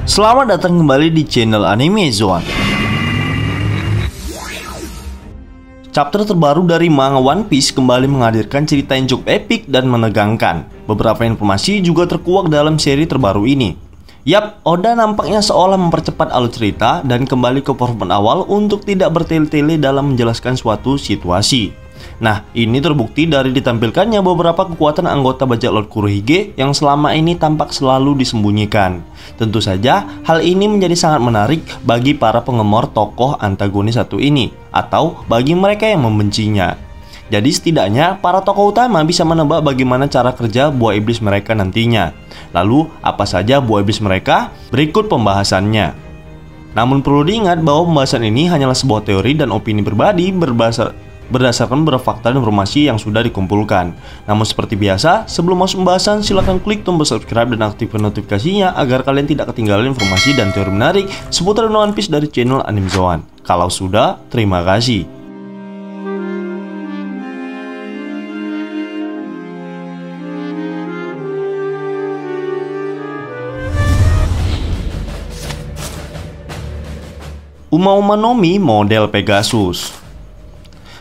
Selamat datang kembali di channel Anime Zone. Chapter terbaru dari manga One Piece kembali menghadirkan cerita yang cukup epik dan menegangkan. Beberapa informasi juga terkuak dalam seri terbaru ini. Yap, Oda nampaknya seolah mempercepat alur cerita dan kembali ke format awal untuk tidak bertele-tele dalam menjelaskan suatu situasi. Nah, ini terbukti dari ditampilkannya beberapa kekuatan anggota bajak laut Kurohige yang selama ini tampak selalu disembunyikan. Tentu saja, hal ini menjadi sangat menarik bagi para penggemar tokoh antagonis satu ini, atau bagi mereka yang membencinya. Jadi setidaknya, para tokoh utama bisa menebak bagaimana cara kerja buah iblis mereka nantinya. Lalu, apa saja buah iblis mereka? Berikut pembahasannya. Namun perlu diingat bahwa pembahasan ini hanyalah sebuah teori dan opini pribadi berdasarkan beberapa fakta dan informasi yang sudah dikumpulkan. Namun seperti biasa, sebelum masuk pembahasan, silahkan klik tombol subscribe dan aktifkan notifikasinya agar kalian tidak ketinggalan informasi dan teori menarik seputar One Piece dari channel Anime Zone. Kalau sudah, terima kasih. Uma-Uma no Mi model Pegasus.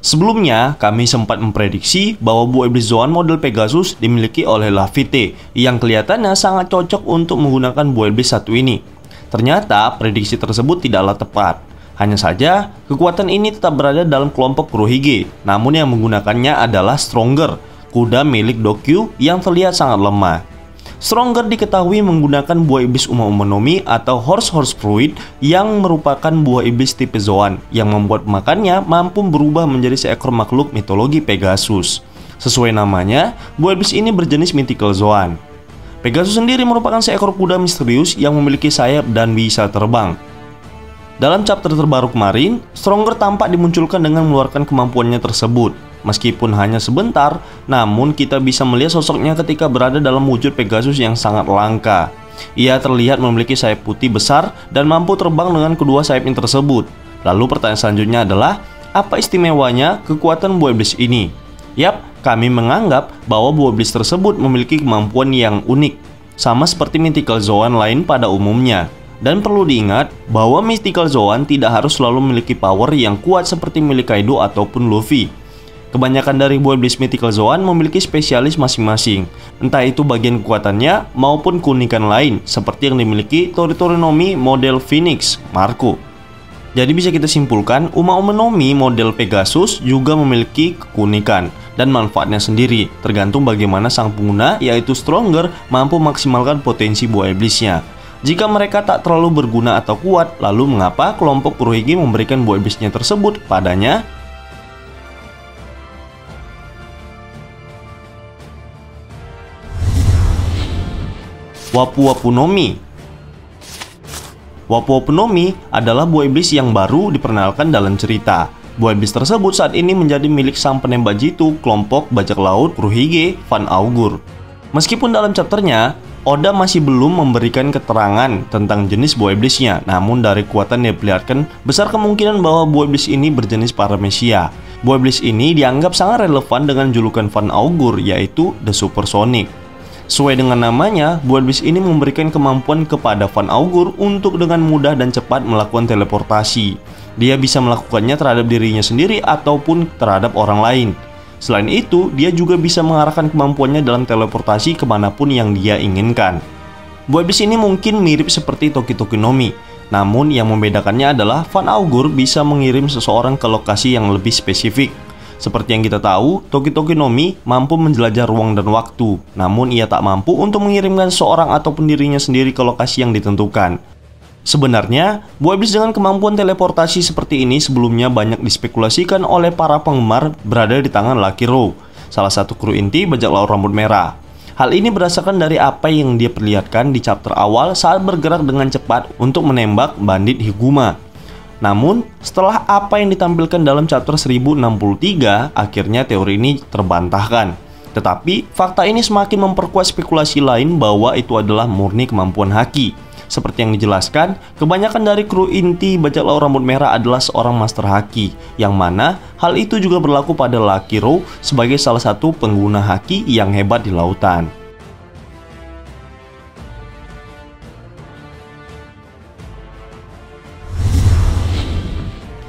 Sebelumnya, kami sempat memprediksi bahwa buah iblis Zoan model Pegasus dimiliki oleh Laffy yang kelihatannya sangat cocok untuk menggunakan buah iblis satu ini. Ternyata, prediksi tersebut tidaklah tepat. Hanya saja, kekuatan ini tetap berada dalam kelompok Kurohige, namun yang menggunakannya adalah Stronger, kuda milik Dokyu yang terlihat sangat lemah. Stronger diketahui menggunakan buah iblis Uma-Uma no Mi atau Horse Fruit yang merupakan buah iblis tipe Zoan yang membuat pemakannya mampu berubah menjadi seekor makhluk mitologi Pegasus. Sesuai namanya, buah iblis ini berjenis mythical Zoan. Pegasus sendiri merupakan seekor kuda misterius yang memiliki sayap dan bisa terbang. Dalam chapter terbaru kemarin, Stronger tampak dimunculkan dengan mengeluarkan kemampuannya tersebut. Meskipun hanya sebentar, namun kita bisa melihat sosoknya ketika berada dalam wujud Pegasus yang sangat langka. Ia terlihat memiliki sayap putih besar dan mampu terbang dengan kedua sayapnya tersebut. Lalu pertanyaan selanjutnya adalah, apa istimewanya kekuatan buah iblis ini? Yap, kami menganggap bahwa buah iblis tersebut memiliki kemampuan yang unik, sama seperti mythical Zoan lain pada umumnya. Dan perlu diingat bahwa mythical Zoan tidak harus selalu memiliki power yang kuat seperti milik Kaido ataupun Luffy. Kebanyakan dari buah iblis mythical Zoan memiliki spesialis masing-masing, entah itu bagian kekuatannya maupun keunikan lain, seperti yang dimiliki Tori no Mi model Phoenix, Marco. Jadi bisa kita simpulkan, Uma-Uma no Mi model Pegasus juga memiliki keunikan dan manfaatnya sendiri, tergantung bagaimana sang pengguna, yaitu Stronger, mampu maksimalkan potensi buah iblisnya. Jika mereka tak terlalu berguna atau kuat, lalu mengapa kelompok Kurohige memberikan buah iblisnya tersebut padanya? Wapu-Wapu no Mi. Wapu-Wapu no Mi adalah buah iblis yang baru diperkenalkan dalam cerita. Buah iblis tersebut saat ini menjadi milik sang penembak jitu kelompok bajak laut Kurohige, Van Augur. Meskipun dalam chapternya, Oda masih belum memberikan keterangan tentang jenis buah iblisnya, namun dari kekuatan yang diperlihatkan, besar kemungkinan bahwa buah iblis ini berjenis Paramecia. Buah iblis ini dianggap sangat relevan dengan julukan Van Augur, yaitu The Supersonic. Sesuai dengan namanya, buah iblis ini memberikan kemampuan kepada Van Augur untuk dengan mudah dan cepat melakukan teleportasi. Dia bisa melakukannya terhadap dirinya sendiri ataupun terhadap orang lain. Selain itu, dia juga bisa mengarahkan kemampuannya dalam teleportasi kemanapun yang dia inginkan. Buah iblis ini mungkin mirip seperti Toki no Mi, namun yang membedakannya adalah Van Augur bisa mengirim seseorang ke lokasi yang lebih spesifik. Seperti yang kita tahu, Toki no Mi mampu menjelajah ruang dan waktu, namun ia tak mampu untuk mengirimkan seseorang ataupun dirinya sendiri ke lokasi yang ditentukan. Sebenarnya, buah iblis dengan kemampuan teleportasi seperti ini sebelumnya banyak dispekulasikan oleh para penggemar berada di tangan Lucky Row, salah satu kru inti bajak laut rambut merah. Hal ini berdasarkan dari apa yang dia perlihatkan di chapter awal saat bergerak dengan cepat untuk menembak bandit Higuma. Namun, setelah apa yang ditampilkan dalam chapter 1063, akhirnya teori ini terbantahkan. Tetapi, fakta ini semakin memperkuat spekulasi lain bahwa itu adalah murni kemampuan haki. Seperti yang dijelaskan, kebanyakan dari kru inti bajak laut rambut merah adalah seorang master haki, yang mana hal itu juga berlaku pada Lucky Row sebagai salah satu pengguna haki yang hebat di lautan.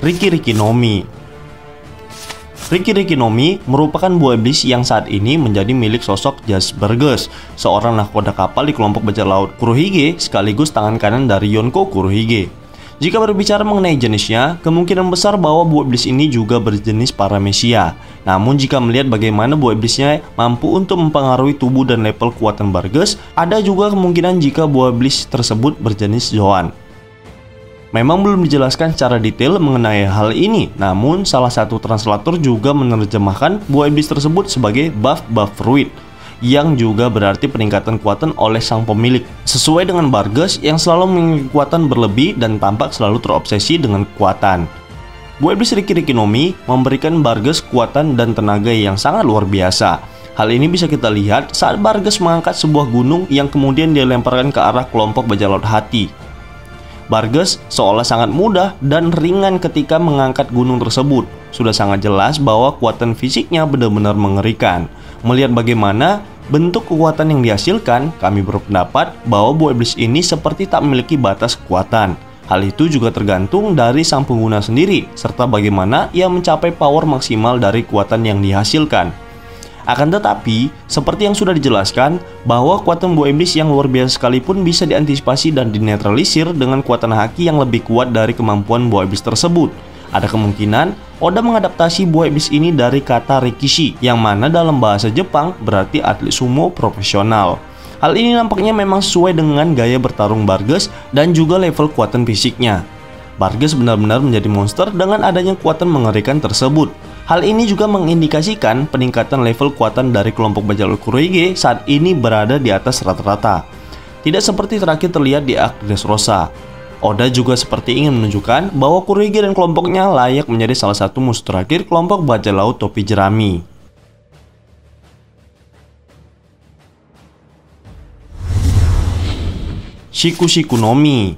Riki no Mi. Riki no Mi merupakan buah iblis yang saat ini menjadi milik sosok Jas Burgess, seorang nahkoda kapal di kelompok bajak laut Kurohige sekaligus tangan kanan dari Yonko Kurohige. Jika berbicara mengenai jenisnya, kemungkinan besar bahwa buah iblis ini juga berjenis Paramecia. Namun jika melihat bagaimana buah iblisnya mampu untuk mempengaruhi tubuh dan level kekuatan Burgess, ada juga kemungkinan jika buah iblis tersebut berjenis Zoan. Memang belum dijelaskan secara detail mengenai hal ini, namun salah satu translator juga menerjemahkan buah iblis tersebut sebagai buff fruit, yang juga berarti peningkatan kekuatan oleh sang pemilik. Sesuai dengan Burgess yang selalu memiliki kekuatan berlebih dan tampak selalu terobsesi dengan kekuatan. Buah iblis Riki no Mi memberikan Burgess kekuatan dan tenaga yang sangat luar biasa. Hal ini bisa kita lihat saat Burgess mengangkat sebuah gunung yang kemudian dia lemparkan ke arah kelompok bajak laut Hati. Burgess seolah sangat mudah dan ringan ketika mengangkat gunung tersebut. Sudah sangat jelas bahwa kekuatan fisiknya benar-benar mengerikan. Melihat bagaimana bentuk kekuatan yang dihasilkan, kami berpendapat bahwa buah iblis ini seperti tak memiliki batas kekuatan. Hal itu juga tergantung dari sang pengguna sendiri, serta bagaimana ia mencapai power maksimal dari kekuatan yang dihasilkan. Akan tetapi, seperti yang sudah dijelaskan, bahwa kekuatan buah iblis yang luar biasa sekalipun bisa diantisipasi dan dinetralisir dengan kekuatan haki yang lebih kuat dari kemampuan buah iblis tersebut. Ada kemungkinan Oda mengadaptasi buah iblis ini dari kata Rikishi, yang mana dalam bahasa Jepang berarti atlet sumo profesional. Hal ini nampaknya memang sesuai dengan gaya bertarung Burgess dan juga level kekuatan fisiknya. Burgess benar-benar menjadi monster dengan adanya kekuatan mengerikan tersebut. Hal ini juga mengindikasikan peningkatan level kekuatan dari kelompok bajak laut Kurohige saat ini berada di atas rata-rata. Tidak seperti terakhir terlihat di Arc Dressrosa. Oda juga seperti ingin menunjukkan bahwa Kurohige dan kelompoknya layak menjadi salah satu musuh terakhir kelompok bajak laut topi jerami. Shiku no Mi.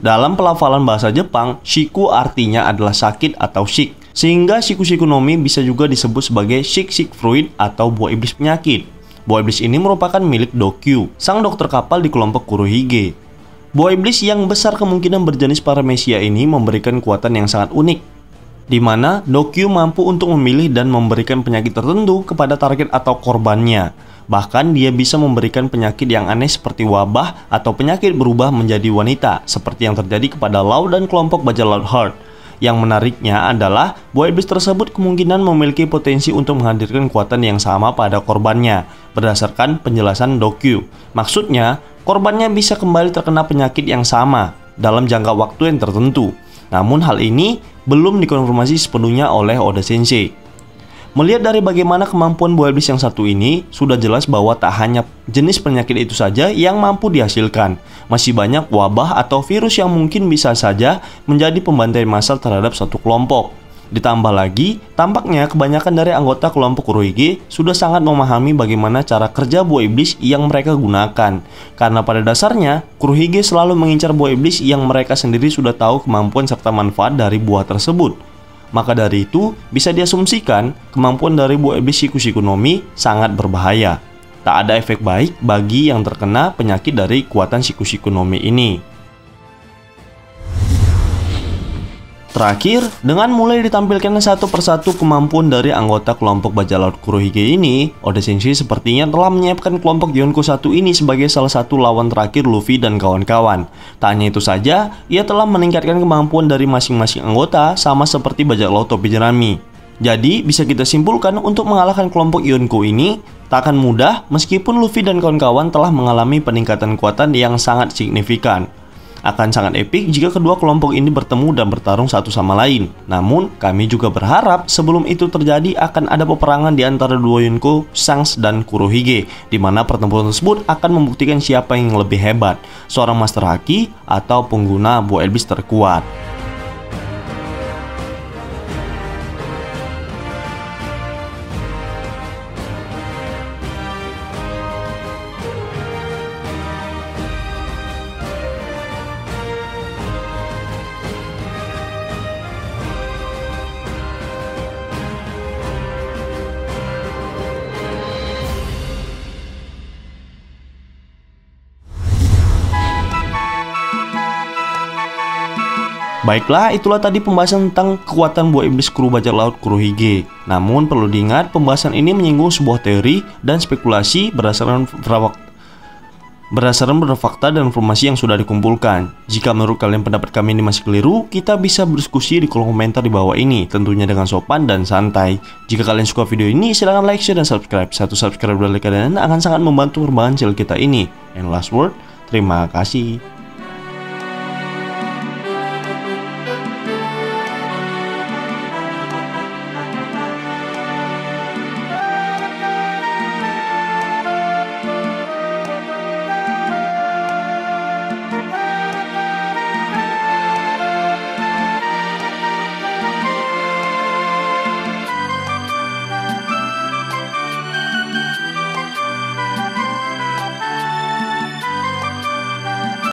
Dalam pelafalan bahasa Jepang, shiku artinya adalah sakit atau sick, sehingga Shiku no Mi bisa juga disebut sebagai sick fruit atau buah iblis penyakit. Buah iblis ini merupakan milik Dokyu, sang dokter kapal di kelompok Kurohige. Buah iblis yang besar kemungkinan berjenis Paramecia ini memberikan kekuatan yang sangat unik, di mana Dokyu mampu untuk memilih dan memberikan penyakit tertentu kepada target atau korbannya. Bahkan dia bisa memberikan penyakit yang aneh seperti wabah atau penyakit berubah menjadi wanita, seperti yang terjadi kepada Law dan kelompok bajak laut Heart. Yang menariknya adalah buah iblis tersebut kemungkinan memiliki potensi untuk menghadirkan kekuatan yang sama pada korbannya, berdasarkan penjelasan Dokyu. Maksudnya, korbannya bisa kembali terkena penyakit yang sama dalam jangka waktu yang tertentu. Namun hal ini belum dikonfirmasi sepenuhnya oleh Oda Sensei. Melihat dari bagaimana kemampuan buah iblis yang satu ini, sudah jelas bahwa tak hanya jenis penyakit itu saja yang mampu dihasilkan. Masih banyak wabah atau virus yang mungkin bisa saja menjadi pembantai massal terhadap satu kelompok. Ditambah lagi, tampaknya kebanyakan dari anggota kelompok Kurohige sudah sangat memahami bagaimana cara kerja buah iblis yang mereka gunakan. Karena pada dasarnya, Kurohige selalu mengincar buah iblis yang mereka sendiri sudah tahu kemampuan serta manfaat dari buah tersebut. Maka dari itu, bisa diasumsikan kemampuan dari buah iblis Shiku no Mi sangat berbahaya. Tak ada efek baik bagi yang terkena penyakit dari kekuatan Shiku no Mi ini. Terakhir, dengan mulai ditampilkan satu persatu kemampuan dari anggota kelompok bajak laut Kurohige ini, Oda Sensei sepertinya telah menyiapkan kelompok Yonko 1 ini sebagai salah satu lawan terakhir Luffy dan kawan-kawan. Tak hanya itu saja, ia telah meningkatkan kemampuan dari masing-masing anggota sama seperti bajak laut topi jerami. Jadi, bisa kita simpulkan untuk mengalahkan kelompok Yonko ini tak akan mudah meskipun Luffy dan kawan-kawan telah mengalami peningkatan kekuatan yang sangat signifikan. Akan sangat epik jika kedua kelompok ini bertemu dan bertarung satu sama lain. Namun, kami juga berharap sebelum itu terjadi akan ada peperangan di antara dua Yonko, Shanks dan Kurohige, di mana pertempuran tersebut akan membuktikan siapa yang lebih hebat, seorang Master Haki atau pengguna buah iblis terkuat. Baiklah, itulah tadi pembahasan tentang kekuatan buah iblis kru bajak laut Kurohige. Namun perlu diingat, pembahasan ini menyinggung sebuah teori dan spekulasi berdasarkan fakta dan informasi yang sudah dikumpulkan. Jika menurut kalian pendapat kami ini masih keliru, kita bisa berdiskusi di kolom komentar di bawah ini, tentunya dengan sopan dan santai. Jika kalian suka video ini, silahkan like, share, dan subscribe. Satu subscribe dari kalian akan sangat membantu perkembangan channel kita ini. And last word, terima kasih.